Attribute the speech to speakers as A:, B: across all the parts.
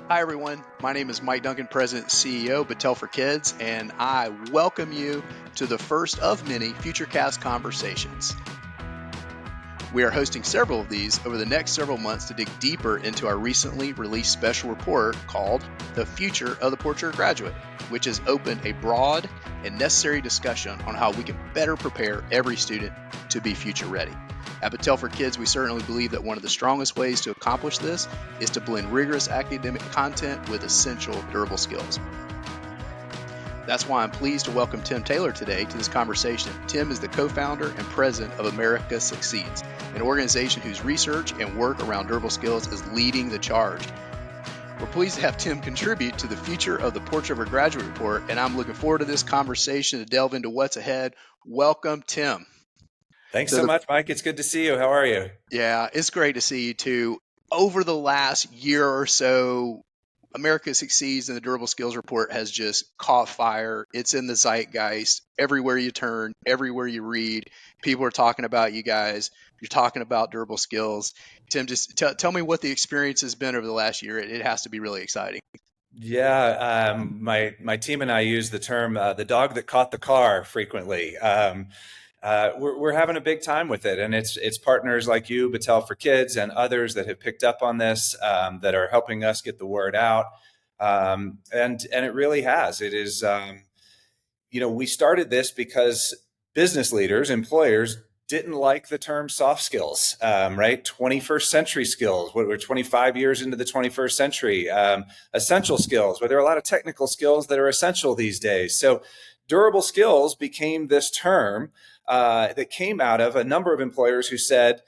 A: Hi, everyone. My name is Mike Duncan, President and CEO, Battelle for Kids, and I welcome you to the first of many Futurecast conversations. We are hosting several of these over the next several months to dig deeper into our recently released special report called The Future of the Portrait Graduate, which has opened a broad and necessary discussion on how we can better prepare every student to be future ready. At Battelle for Kids, we certainly believe that one of the strongest ways to accomplish this is to blend rigorous academic content with essential durable skills. That's why I'm pleased to welcome Tim Taylor today to this conversation. Tim is the co-founder and president of America Succeeds, an organization whose research and work around durable skills is leading the charge. We're pleased to have Tim contribute to the Future of the Portrait of a Graduate report, and I'm looking forward to this conversation to delve into what's ahead. Welcome, Tim.
B: Thanks so much, Mike. It's good to see you. How are you?
A: Yeah, it's great to see you too. Over the last year or so, America Succeeds and the Durable Skills Report has just caught fire. It's in the zeitgeist. Everywhere you turn, everywhere you read, people are talking about you guys. You're talking about durable skills. Tim, just tell me what the experience has been over the last year. It has to be really exciting.
B: Yeah, my team and I use the term "the dog that caught the car" frequently. We're having a big time with it, and it's partners like you, Battelle for Kids, and others that have picked up on this that are helping us get the word out. And it really has. It is. We started this because business leaders, employers didn't like the term soft skills, right? 21st century skills. We're 25 years into the 21st century. Essential skills, where there are a lot of technical skills that are essential these days. So durable skills became this term that came out of a number of employers who said,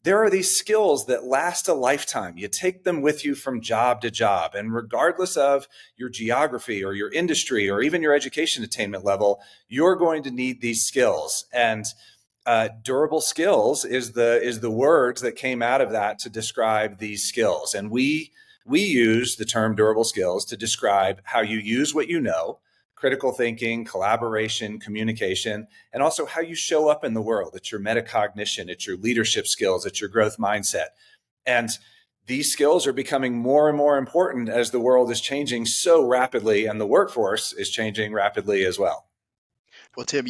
B: there are these skills that last a lifetime. You take them with you from job to job. And regardless of your geography or your industry or even your education attainment level, you're going to need these skills. And durable skills is the words that came out of that to describe these skills. And we use the term durable skills to describe how you use what you know, critical thinking, collaboration, communication, and also how you show up in the world. It's your metacognition, it's your leadership skills, it's your growth mindset. And these skills are becoming more and more important as the world is changing so rapidly and the workforce is changing rapidly as well.
A: Well, Tim,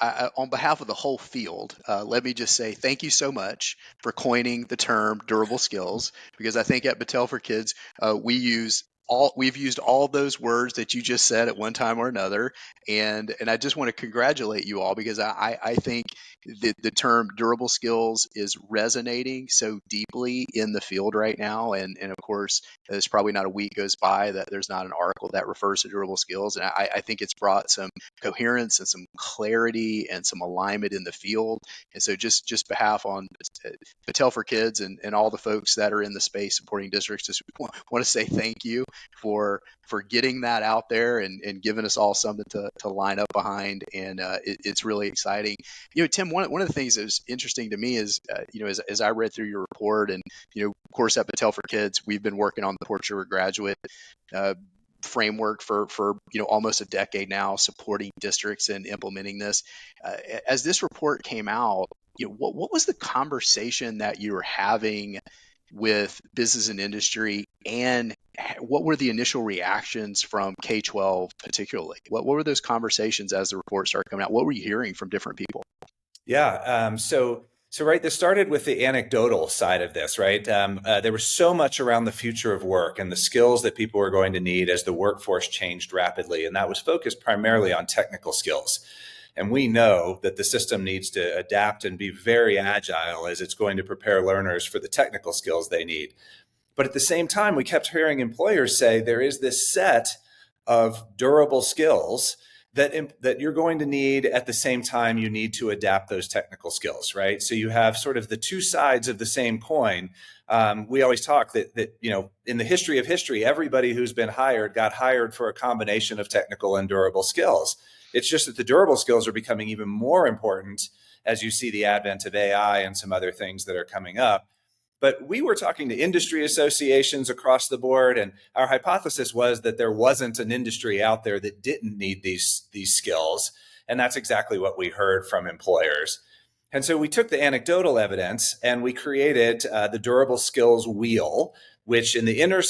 A: on behalf of the whole field, let me just say thank you so much for coining the term durable skills, because I think at Battelle for Kids, we've used all those words that you just said at one time or another. And I just want to congratulate you all, because I think the term durable skills is resonating so deeply in the field right now. And of course, there's probably not a week goes by that there's not an article that refers to durable skills. And I think it's brought some coherence and some clarity and some alignment in the field. And so just behalf on Battelle for Kids and all the folks that are in the space supporting districts, just want to say thank you for getting that out there and giving us all something to line up behind. And it's really exciting. Tim, one of the things that was interesting to me is, as I read through your report, and, of course, at Battelle for Kids, we've been working on the Portrait of a Graduate framework for almost a decade now, supporting districts and implementing this. As this report came out, what was the conversation that you were having with business and industry, and what were the initial reactions from K-12 particularly? What were those conversations as the report started coming out? What were you hearing from different people?
B: Yeah. So right, this started with the anecdotal side of this, right? There was so much around the future of work and the skills that people were going to need as the workforce changed rapidly. And that was focused primarily on technical skills. And we know that the system needs to adapt and be very agile as it's going to prepare learners for the technical skills they need. But at the same time, we kept hearing employers say there is this set of durable skills that you're going to need at the same time you need to adapt those technical skills, right? So you have sort of the two sides of the same coin. We always talk that in the history of history, everybody who's been hired got hired for a combination of technical and durable skills. It's just that the durable skills are becoming even more important as you see the advent of AI and some other things that are coming up. But we were talking to industry associations across the board, and our hypothesis was that there wasn't an industry out there that didn't need these skills. And that's exactly what we heard from employers. And so we took the anecdotal evidence and we created the durable skills wheel, which in the inner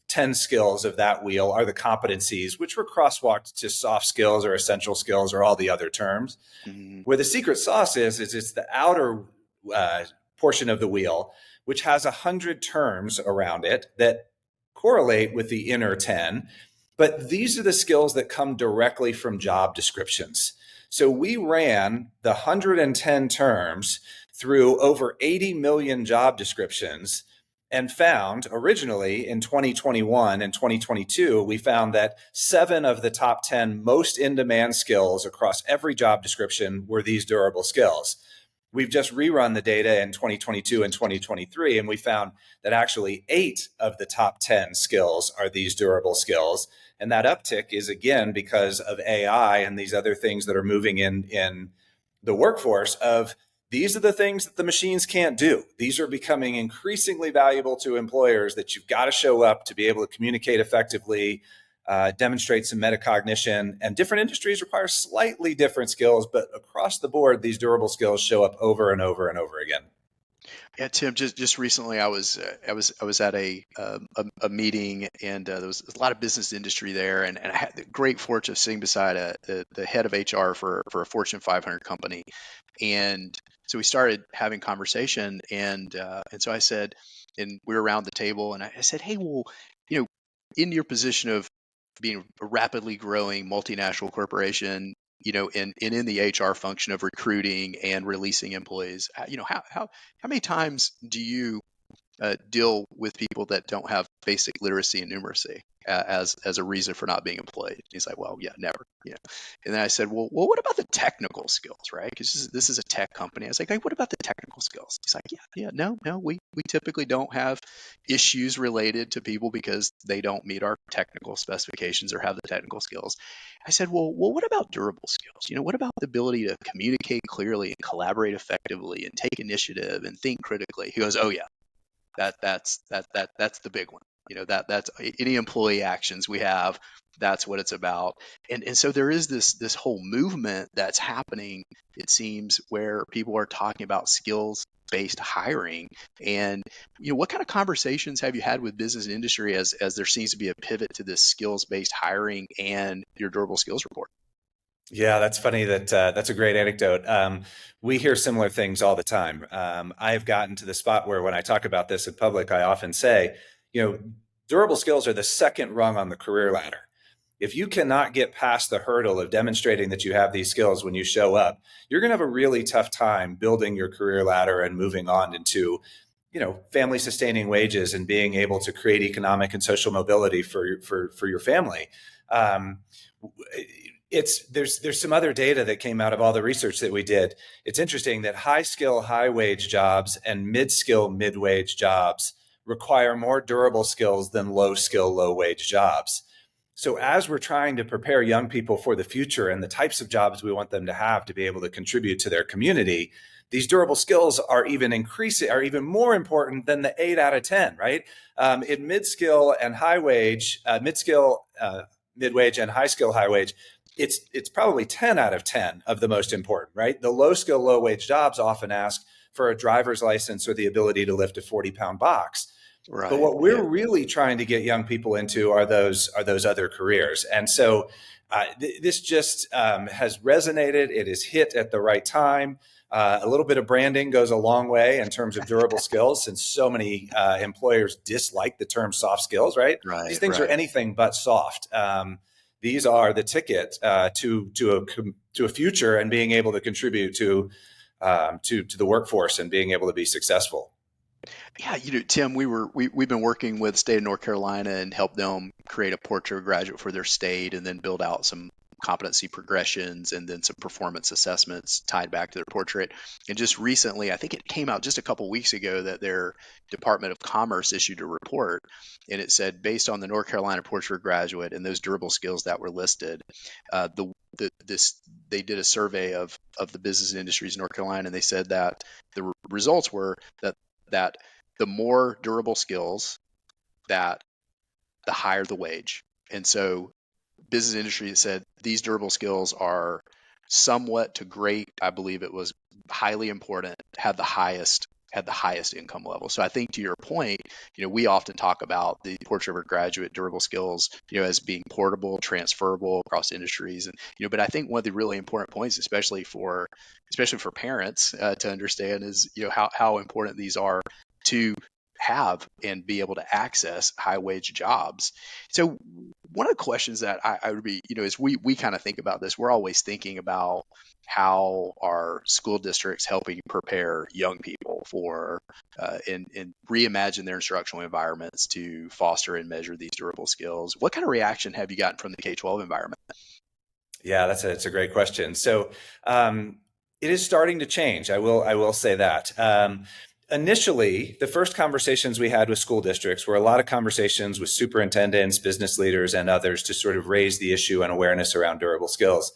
B: 10 skills of that wheel are the competencies, which were crosswalked to soft skills or essential skills or all the other terms.
A: Mhm.
B: Where the secret sauce is it's the outer portion of the wheel, which has 100 terms around it that correlate with the inner 10. But these are the skills that come directly from job descriptions. So we ran the 110 terms through over 80 million job descriptions and found originally in 2021 and 2022, we found that 7 of the top 10 most in demand skills across every job description were these durable skills. We've just rerun the data in 2022 and 2023, and we found that actually 8 of the top 10 skills are these durable skills. And that uptick is, again, because of AI and these other things that are moving in the workforce of these are the things that the machines can't do. These are becoming increasingly valuable to employers that you've got to show up to be able to communicate effectively, demonstrate some metacognition. And different industries require slightly different skills, but across the board, these durable skills show up over and over and over again.
A: Yeah, Tim. Just recently, I was at a meeting, and there was a lot of business industry there, and I had the great fortune of sitting beside the head of HR for a Fortune 500 company, and so we started having conversation, and so I said, and we were around the table, and I said, hey, well, in your position of being a rapidly growing multinational corporation, and in the HR function of recruiting and releasing employees, how many times do you deal with people that don't have basic literacy and numeracy as a reason for not being employed? He's like, well, yeah, never. And then I said, well, what about the technical skills, right? Because this is a tech company. I was like, hey, what about the technical skills? He's like, yeah, no, we typically don't have issues related to people because they don't meet our technical specifications or have the technical skills. I said, well, what about durable skills? What about the ability to communicate clearly and collaborate effectively and take initiative and think critically? He goes, oh yeah, that's the big one. That's any employee actions we have. That's what it's about. And so there is this whole movement that's happening, it seems, where people are talking about skills based hiring. And what kind of conversations have you had with business and industry as there seems to be a pivot to this skills based hiring and your durable skills report?
B: Yeah, that's funny. That's a great anecdote. We hear similar things all the time. I've gotten to the spot where when I talk about this in public, I often say, durable skills are the second rung on the career ladder. If you cannot get past the hurdle of demonstrating that you have these skills when you show up, you're going to have a really tough time building your career ladder and moving on into, family sustaining wages and being able to create economic and social mobility for your family. Um, there's some other data that came out of all the research that we did. It's interesting that high skill, high wage jobs and mid skill, mid wage jobs require more durable skills than low skill, low wage jobs. So as we're trying to prepare young people for the future and the types of jobs we want them to have to be able to contribute to their community, these durable skills are even more important than the 8 out of 10, right? In mid-skill and high wage, mid-skill, mid-wage and high skill, high wage, it's probably 10 out of 10 of the most important, right? The low skill, low wage jobs often ask for a driver's license or the ability to lift a 40-pound box. But
A: Right.
B: what we're
A: Yeah.
B: really trying to get young people into are those other careers. And so this just has resonated. It is hit at the right time. A little bit of branding goes a long way in terms of durable skills, since so many employers dislike the term soft skills, right? These
A: Right.
B: things are
A: Right.
B: anything but soft. These are the ticket to a future and being able to contribute to the workforce and being able to be successful.
A: Yeah, Tim, we've been working with the state of North Carolina and help them create a portrait of graduate for their state, and then build out some competency progressions and then some performance assessments tied back to their portrait. And just recently, I think it came out just a couple weeks ago, that their Department of Commerce issued a report, and it said, based on the North Carolina portrait of graduate and those durable skills that were listed, this they did a survey of the business and industries in North Carolina, and they said that the results were that the more durable skills, that the higher the wage. And so business industry said these durable skills are somewhat to great, I believe it was highly important, have the highest had the highest income level. So I think to your point, we often talk about the portrait of a graduate durable skills, as being portable, transferable across industries. And, but I think one of the really important points, especially for parents to understand is, how important these are to have and be able to access high wage jobs. So one of the questions that I would be, as we kind of think about this, we're always thinking about how are school districts helping prepare young people for and reimagine their instructional environments to foster and measure these durable skills. What kind of reaction have you gotten from the K-12 environment?
B: Yeah, it's a great question. So it is starting to change. I will say that. Initially, the first conversations we had with school districts were a lot of conversations with superintendents, business leaders, and others to sort of raise the issue and awareness around durable skills.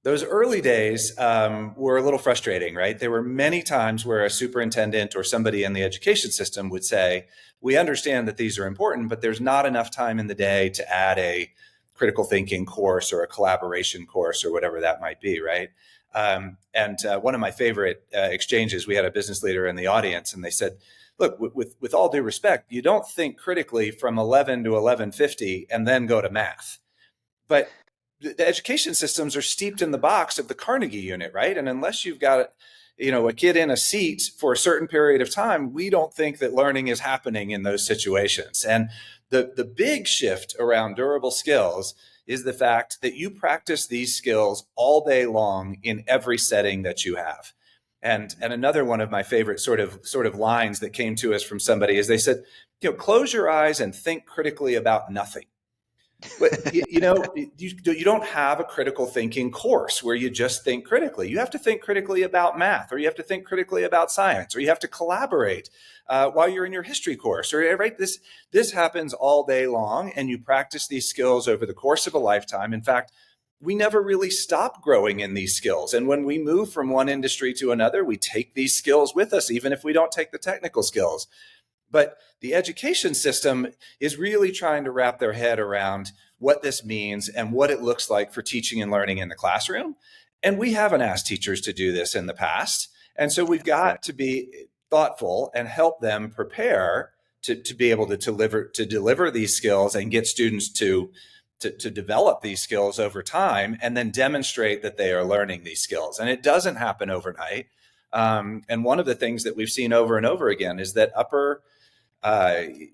B: Those early days were a little frustrating, right? There were many times where a superintendent or somebody in the education system would say, we understand that these are important, but there's not enough time in the day to add a critical thinking course or a collaboration course or whatever that might be, right? And one of my favorite exchanges, we had a business leader in the audience, and they said, look, with all due respect, you don't think critically from 11 to 11:50 and then go to math. But the education systems are steeped in the box of the Carnegie unit, right? And unless you've got a kid in a seat for a certain period of time, we don't think that learning is happening in those situations. And the big shift around durable skills is the fact that you practice these skills all day long in every setting that you have. And another one of my favorite sort of lines that came to us from somebody is they said, close your eyes and think critically about nothing. But you don't have a critical thinking course where you just think critically. You have to think critically about math, or you have to think critically about science, or you have to collaborate while you're in your history course. Or right, this happens all day long, and you practice these skills over the course of a lifetime. In fact, we never really stop growing in these skills. And when we move from one industry to another, we take these skills with us, even if we don't take the technical skills. But the education system is really trying to wrap their head around what this means and what it looks like for teaching and learning in the classroom. And we haven't asked teachers to do this in the past. And so we've got to be thoughtful and help them prepare to be able to deliver these skills and get students to develop these skills over time and then demonstrate that they are learning these skills. And it doesn't happen overnight. And one of the things that we've seen over and over again is that upper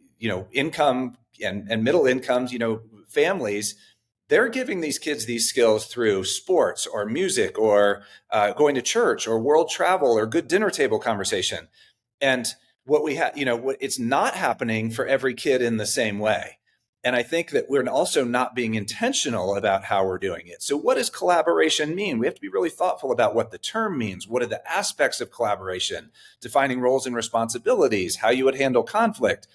B: income and middle incomes, families, they're giving these kids these skills through sports or music or going to church or world travel or good dinner table conversation. And what we have, it's not happening for every kid in the same way. And I think that we're also not being intentional about how we're doing it. So what does collaboration mean? We have to be really thoughtful about what the term means. What are the aspects of collaboration? Defining roles and responsibilities, how you would handle conflict.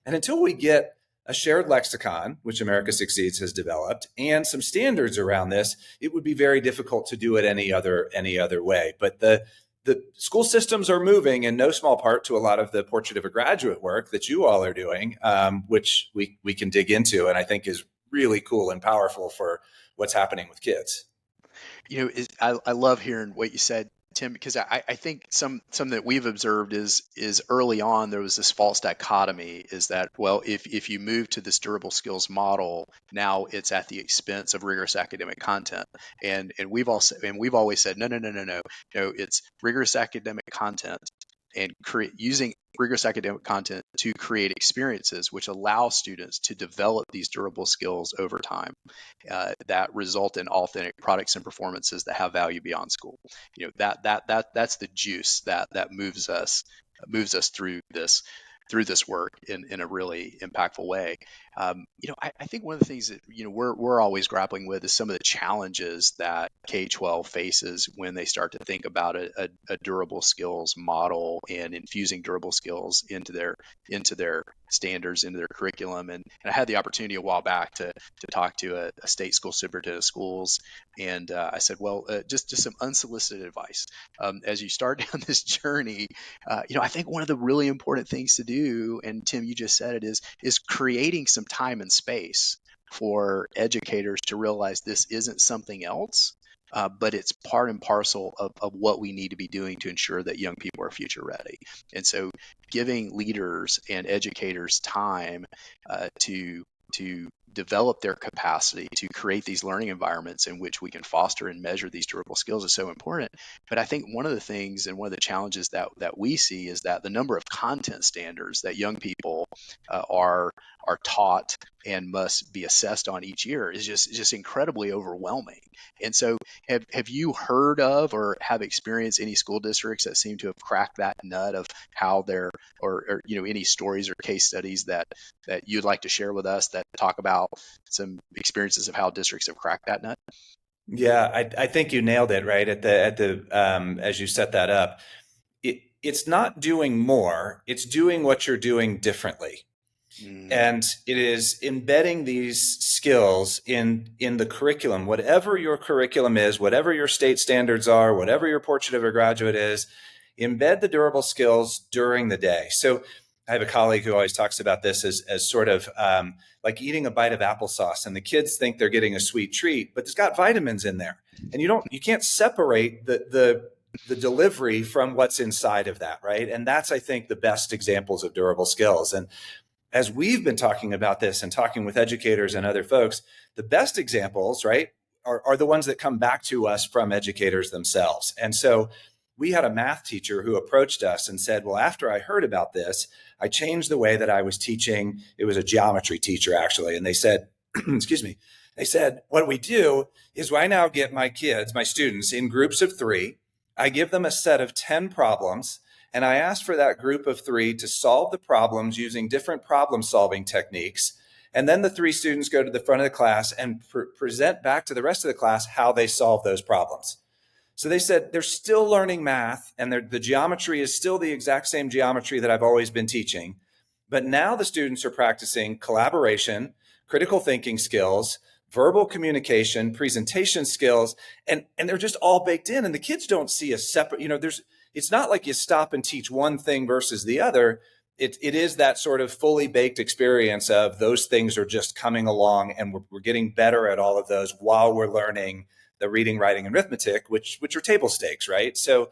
B: And until we get a shared lexicon, which America Succeeds has developed, and some standards around this, it would be very difficult to do it any other way. But the school systems are moving in no small part to a lot of the portrait of a graduate work that you all are doing, which we can dig into, and I think is really cool and powerful for what's happening with kids.
A: I love hearing what you said, Tim, because I think some that we've observed is early on there was this false dichotomy is that, well, if you move to this durable skills model, now it's at the expense of rigorous academic content. And we've always said, no, it's rigorous academic content and using rigorous academic content to create experiences which allow students to develop these durable skills over time that result in authentic products and performances that have value beyond school. That's the juice that moves us through this work in a really impactful way. I think one of the things that we're always grappling with is some of the challenges that K-12 faces when they start to think about a durable skills model and infusing durable skills into their standards, into their curriculum. And I had the opportunity a while back to talk to a state school superintendent of schools, and I said, well, just some unsolicited advice as you start down this journey. I think one of the really important things to do, and Tim, you just said it, is creating some time and space for educators to realize this isn't something else, but it's part and parcel of what we need to be doing to ensure that young people are future ready. And so, giving leaders and educators time to develop their capacity to create these learning environments in which we can foster and measure these durable skills is so important. But I think one of the things and one of the challenges that we see is that the number of content standards that young people are taught and must be assessed on each year is just incredibly overwhelming. And so, have you heard of or have experienced any school districts that seem to have cracked that nut of how they're, or any stories or case studies that you'd like to share with us that talk about some experiences of how districts have cracked that nut?
B: Yeah, I think you nailed it right at the as you set that up. It's not doing more; it's doing what you're doing differently.
A: Mm,
B: And it is embedding these skills in the curriculum, whatever your curriculum is, whatever your state standards are, whatever your portrait of a graduate is. Embed the durable skills during the day. So I have a colleague who always talks about this as sort of like eating a bite of applesauce, and the kids think they're getting a sweet treat, but it's got vitamins in there, and you can't separate the delivery from what's inside of that, right? And that's, I think, the best examples of durable skills. And as we've been talking about this and talking with educators and other folks, the best examples, right, are the ones that come back to us from educators themselves. And so we had a math teacher who approached us and said, well, after I heard about this, I changed the way that I was teaching. It was a geometry teacher, actually. And they said, excuse me, they said, what we do is I now get my kids, my students, in groups of 3. I give them a set of 10 problems. And I asked for that group of 3 to solve the problems using different problem solving techniques. And then the 3 students go to the front of the class and present back to the rest of the class how they solve those problems. So they said they're still learning math, and the geometry is still the exact same geometry that I've always been teaching. But now the students are practicing collaboration, critical thinking skills, verbal communication, presentation skills, and they're just all baked in. And the kids don't see a separate, it's not like you stop and teach one thing versus the other. It is that sort of fully baked experience of those things are just coming along, and we're getting better at all of those while we're learning the reading, writing, and arithmetic, which are table stakes, right? So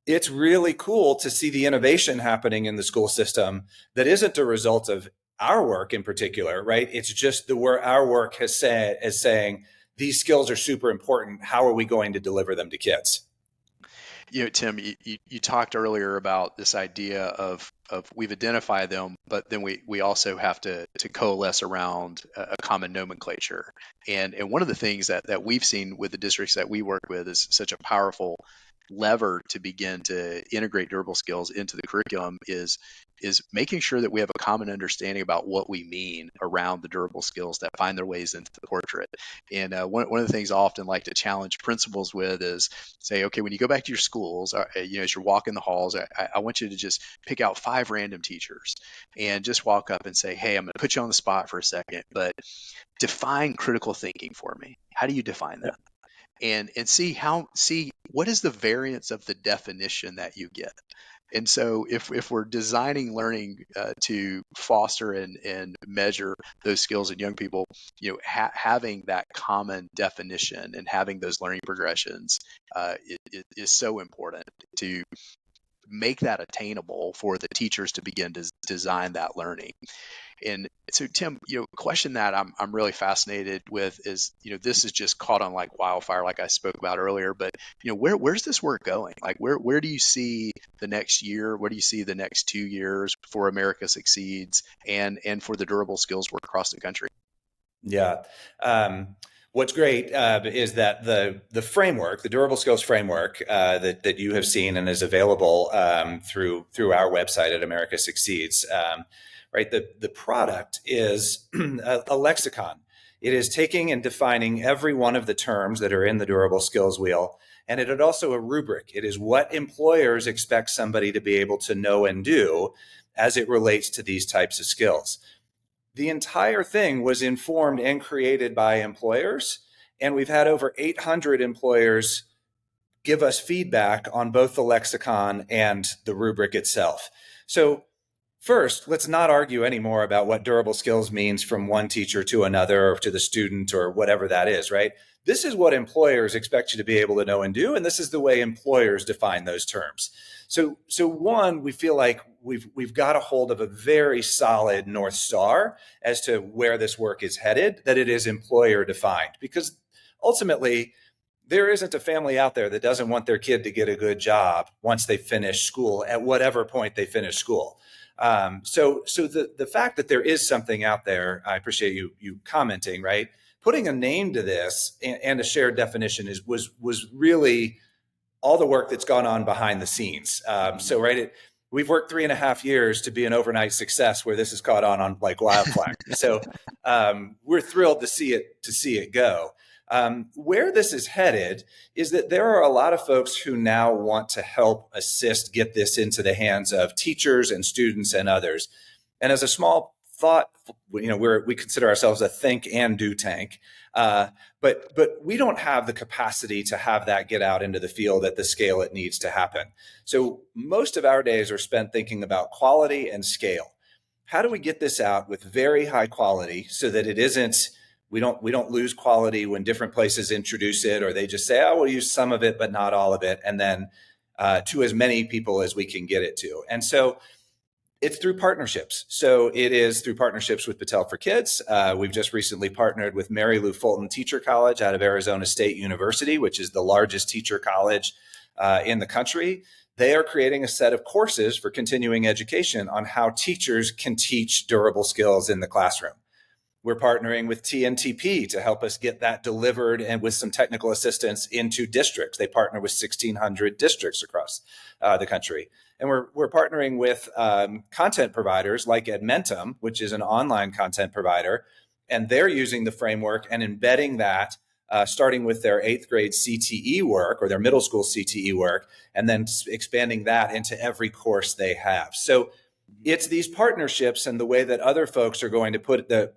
B: it's really cool to see the innovation happening in the school system that isn't a result of our work in particular, right? It's just where our work has said is saying these skills are super important. How are we going to deliver them to kids?
A: Tim, you talked earlier about this idea of we've identified them, but then we also have to coalesce around a common nomenclature. And one of the things that we've seen with the districts that we work with is such a powerful lever to begin to integrate durable skills into the curriculum is making sure that we have a common understanding about what we mean around the durable skills that find their ways into the portrait. And one of the things I often like to challenge principals with is say, okay, when you go back to your schools, as you're walking the halls, I want you to just pick out 5 random teachers and just walk up and say, hey, I'm going to put you on the spot for a second, but define critical thinking for me. How do you define that? And see what is the variance of the definition that you get. And so if we're designing learning to foster and measure those skills in young people, having that common definition and having those learning progressions is so important to make that attainable for the teachers to begin to design that learning. And so, Tim, question that I'm really fascinated with is, this is just caught on like wildfire, like I spoke about earlier. But where's this work going? Like, where do you see the next year? Where do you see the next 2 years for America Succeeds and for the durable skills work across the country?
B: Yeah. What's great is that the framework, the durable skills framework that you have seen and is available through our website at America Succeeds, right? The product is a lexicon. It is taking and defining every one of the terms that are in the durable skills wheel, and it is also a rubric. It is what employers expect somebody to be able to know and do as it relates to these types of skills. The entire thing was informed and created by employers. And we've had over 800 employers give us feedback on both the lexicon and the rubric itself. So First, let's not argue anymore about what durable skills means from one teacher to another or to the student or whatever that is, right? This is what employers expect you to be able to know and do, and this is the way employers define those terms. So one, we feel like we've got a hold of a very solid North Star as to where this work is headed, that it is employer defined, because ultimately there isn't a family out there that doesn't want their kid to get a good job once they finish school at whatever point they finish school. So the fact that there is something out there, I appreciate you commenting, right? Putting a name to this and a shared definition was really all the work that's gone on behind the scenes. So right, we've worked 3.5 years to be an overnight success where this has caught on like wildfire. So we're thrilled to see it go. Where this is headed is that there are a lot of folks who now want to help assist get this into the hands of teachers and students and others. And as a small thought, we consider ourselves a think and do tank, but we don't have the capacity to have that get out into the field at the scale it needs to happen. So most of our days are spent thinking about quality and scale. How do we get this out with very high quality so that it isn't we don't lose quality when different places introduce it, or they just say, oh, we'll use some of it but not all of it, and then to as many people as we can get it to. And so it's through partnerships. So it is through partnerships with Battelle for Kids. We've just recently partnered with Mary Lou Fulton Teacher College out of Arizona State University, which is the largest teacher college in the country. They are creating a set of courses for continuing education on how teachers can teach durable skills in the classroom. We're partnering with TNTP to help us get that delivered and with some technical assistance into districts. They partner with 1,600 districts across the country. And we're partnering with content providers like Edmentum, which is an online content provider. And they're using the framework and embedding that, starting with their 8th grade CTE work or their middle school CTE work, and then expanding that into every course they have. So it's these partnerships and the way that other folks are going to put the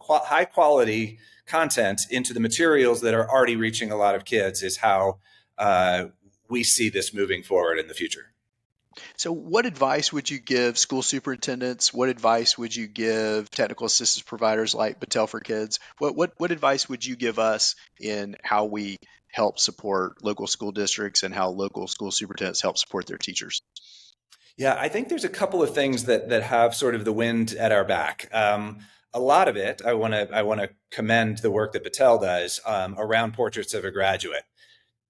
B: high quality content into the materials that are already reaching a lot of kids is how we see this moving forward in the future.
A: So, what advice would you give school superintendents? What advice would you give technical assistance providers like Battelle for Kids? What advice would you give us in how we help support local school districts and how local school superintendents help support their teachers?
B: Yeah, I think there's a couple of things that have sort of the wind at our back. A lot of it, I want to commend the work that Battelle does around portraits of a graduate.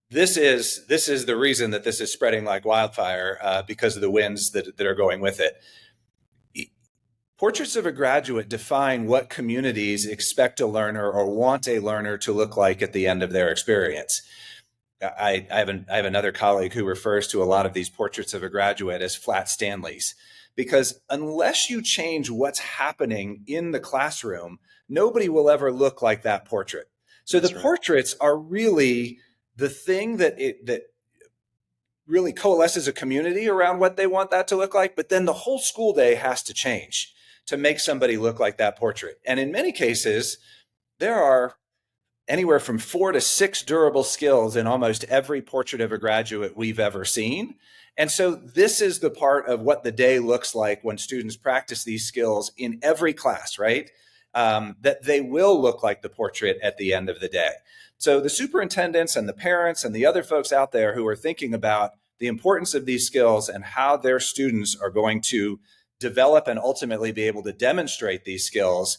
B: This is the reason that this is spreading like wildfire because of the winds that are going with it. Portraits of a graduate define what communities expect a learner or want a learner to look like at the end of their experience. I have another colleague who refers to a lot of these portraits of a graduate as flat Stanleys, because unless you change what's happening in the classroom, nobody will ever look like that portrait. So the portraits are really the thing that really coalesces a community around what they want that to look like. But then the whole school day has to change to make somebody look like that portrait. And in many cases, there are anywhere from 4 to 6 durable skills in almost every portrait of a graduate we've ever seen. And so this is the part of what the day looks like when students practice these skills in every class, right? That they will look like the portrait at the end of the day. So the superintendents and the parents and the other folks out there who are thinking about the importance of these skills and how their students are going to develop and ultimately be able to demonstrate these skills,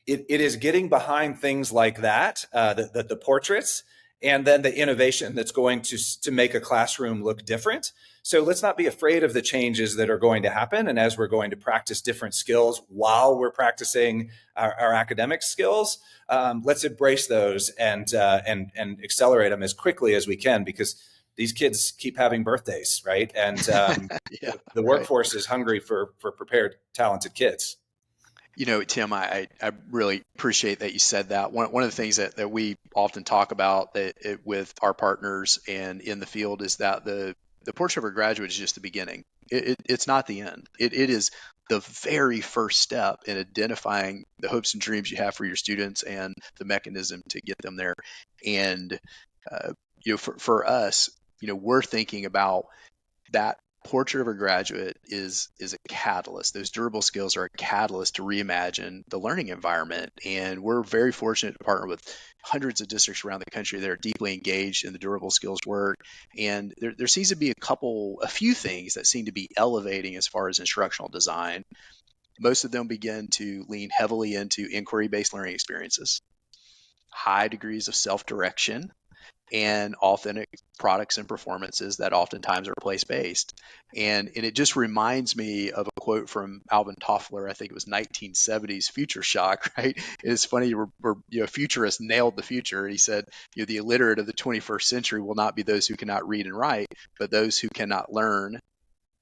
B: it is getting behind things like that, the portraits, and then the innovation that's going to make a classroom look different. So let's not be afraid of the changes that are going to happen. And as we're going to practice different skills while we're practicing our academic skills, let's embrace those and accelerate them as quickly as we can, because these kids keep having birthdays, right? And the workforce is hungry for prepared, talented kids.
A: Tim, I really appreciate that you said that. One of the things that we often talk about with our partners and in the field is that the portrait of a graduate is just the beginning. It's not the end. It is the very first step in identifying the hopes and dreams you have for your students and the mechanism to get them there. And for us, we're thinking about that Portrait of a Graduate is a catalyst. Those durable skills are a catalyst to reimagine the learning environment. And we're very fortunate to partner with hundreds of districts around the country that are deeply engaged in the durable skills work. And there seems to be a few things that seem to be elevating as far as instructional design. Most of them begin to lean heavily into inquiry-based learning experiences, high degrees of self-direction, and authentic products and performances that oftentimes are place based. And it just reminds me of a quote from Alvin Toffler. I think it was 1970s Future Shock, right? It's funny, futurists nailed the future. He said, the illiterate of the 21st century will not be those who cannot read and write, but those who cannot learn,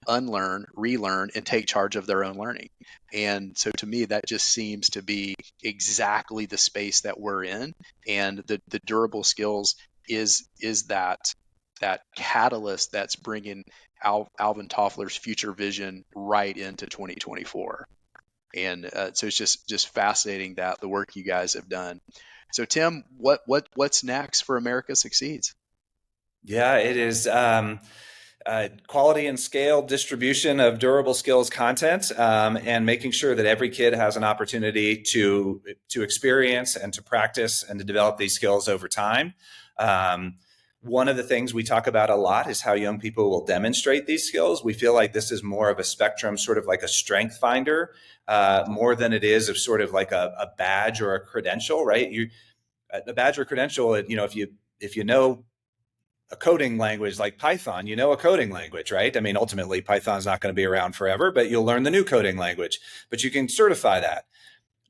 A: unlearn, relearn, and take charge of their own learning. And so to me, that just seems to be exactly the space that we're in. And the durable skills is that catalyst that's bringing Alvin Toffler's future vision right into 2024. And so it's just fascinating that the work you guys have done. So Tim, what's next for America Succeeds?
B: Yeah, it is quality and scale distribution of durable skills content, and making sure that every kid has an opportunity to experience and to practice and to develop these skills over time. One of the things we talk about a lot is how young people will demonstrate these skills. We feel like this is more of a spectrum, sort of like a strength finder, more than it is of sort of like a badge or a credential, right? A badge or credential, if you know a coding language like Python, you know a coding language, right? I mean, ultimately, Python's not going to be around forever, but you'll learn the new coding language. But you can certify that.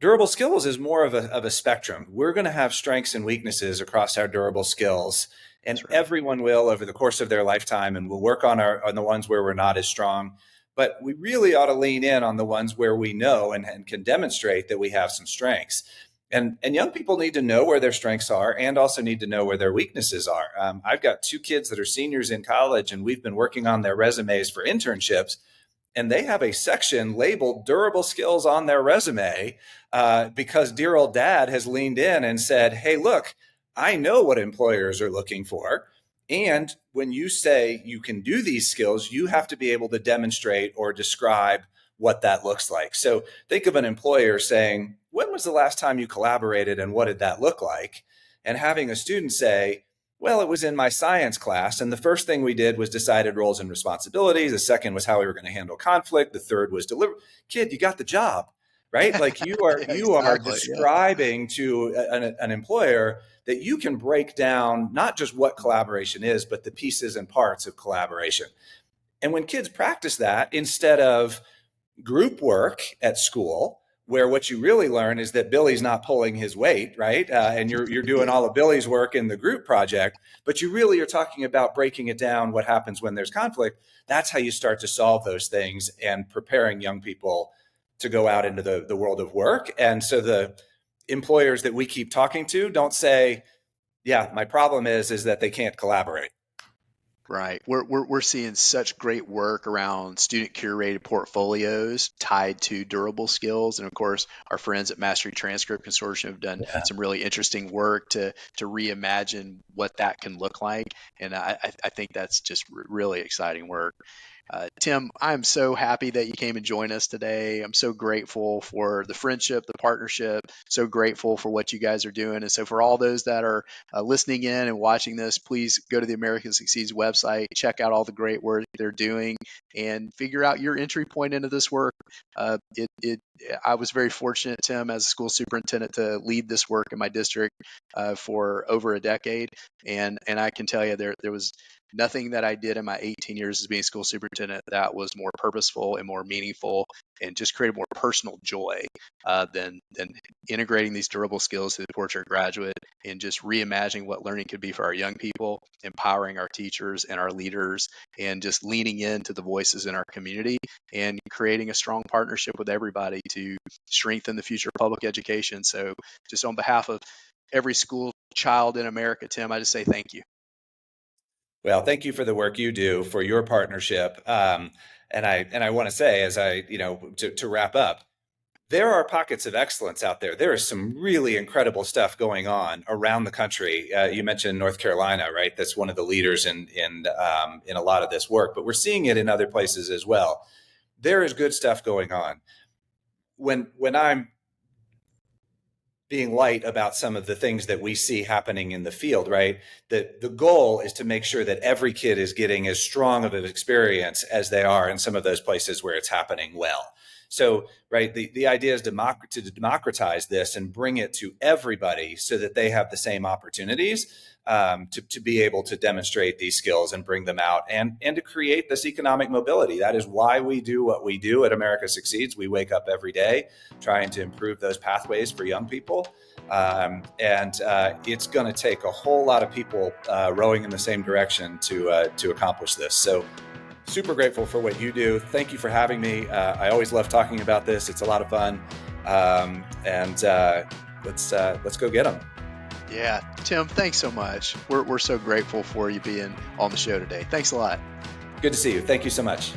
B: Durable skills is more of a spectrum. We're going to have strengths and weaknesses across our durable skills, and
A: That's right.
B: everyone will over the course of their lifetime, and we'll work on the ones where we're not as strong. But we really ought to lean in on the ones where we know and can demonstrate that we have some strengths. And young people need to know where their strengths are and also need to know where their weaknesses are. I've got two kids that are seniors in college, and we've been working on their resumes for internships, and they have a section labeled durable skills on their resume, because dear old dad has leaned in and said, hey, look, I know what employers are looking for. And when you say you can do these skills, you have to be able to demonstrate or describe what that looks like. So think of an employer saying, when was the last time you collaborated and what did that look like? And having a student say, well, it was in my science class. And the first thing we did was decided roles and responsibilities. The second was how we were going to handle conflict. The third was deliver. Kid, you got the job, right? Like
A: Yeah,
B: you are
A: exactly. Yeah.
B: describing to an employer that you can break down not just what collaboration is, but the pieces and parts of collaboration. And when kids practice that instead of group work at school, where what you really learn is that Billy's not pulling his weight, right? And you're doing
A: Yeah.
B: all of Billy's work in the group project, but you really are talking about breaking it down, what happens when there's conflict. That's how you start to solve those things and preparing young people to go out into the world of work. And so the employers that we keep talking to don't say, yeah, my problem is that they can't collaborate.
A: Right. We're seeing such great work around student curated portfolios tied to durable skills. And of course, our friends at Mastery Transcript Consortium have done
B: Yeah.
A: some really interesting work to reimagine what that can look like. And I think that's just really exciting work. Tim, I'm so happy that you came and joined us today. I'm so grateful for the friendship, the partnership, so grateful for what you guys are doing. And so, for all those that are listening in and watching this, please go to the American Succeeds website, check out all the great work they're doing, and figure out your entry point into this work. I was very fortunate, Tim, as a school superintendent, to lead this work in my district for over a decade, and I can tell you there was nothing that I did in my 18 years as being school superintendent that was more purposeful and more meaningful and just created more personal joy than integrating these durable skills to the portrait graduate and just reimagining what learning could be for our young people, empowering our teachers and our leaders, and just leaning into the voices in our community and creating a strong partnership with everybody to strengthen the future of public education. So, just on behalf of every school child in America, Tim, I just say thank you.
B: Well, thank you for the work you do for your partnership. And I want to say, as to wrap up, there are pockets of excellence out there. There is some really incredible stuff going on around the country. You mentioned North Carolina, right? That's one of the leaders in a lot of this work, but we're seeing it in other places as well. There is good stuff going on. When I'm being light about some of the things that we see happening in the field, right? The goal is to make sure that every kid is getting as strong of an experience as they are in some of those places where it's happening well. So, right, the idea is to democratize this and bring it to everybody so that they have the same opportunities to be able to demonstrate these skills and bring them out and to create this economic mobility. That is why we do what we do at America Succeeds. We wake up every day trying to improve those pathways for young people. And it's going to take a whole lot of people rowing in the same direction to accomplish this. So super grateful for what you do. Thank you for having me. I always love talking about this. It's a lot of fun. And let's go get them.
A: Yeah, Tim, thanks so much. We're so grateful for you being on the show today. Thanks a lot.
B: Good to see you. Thank you so much.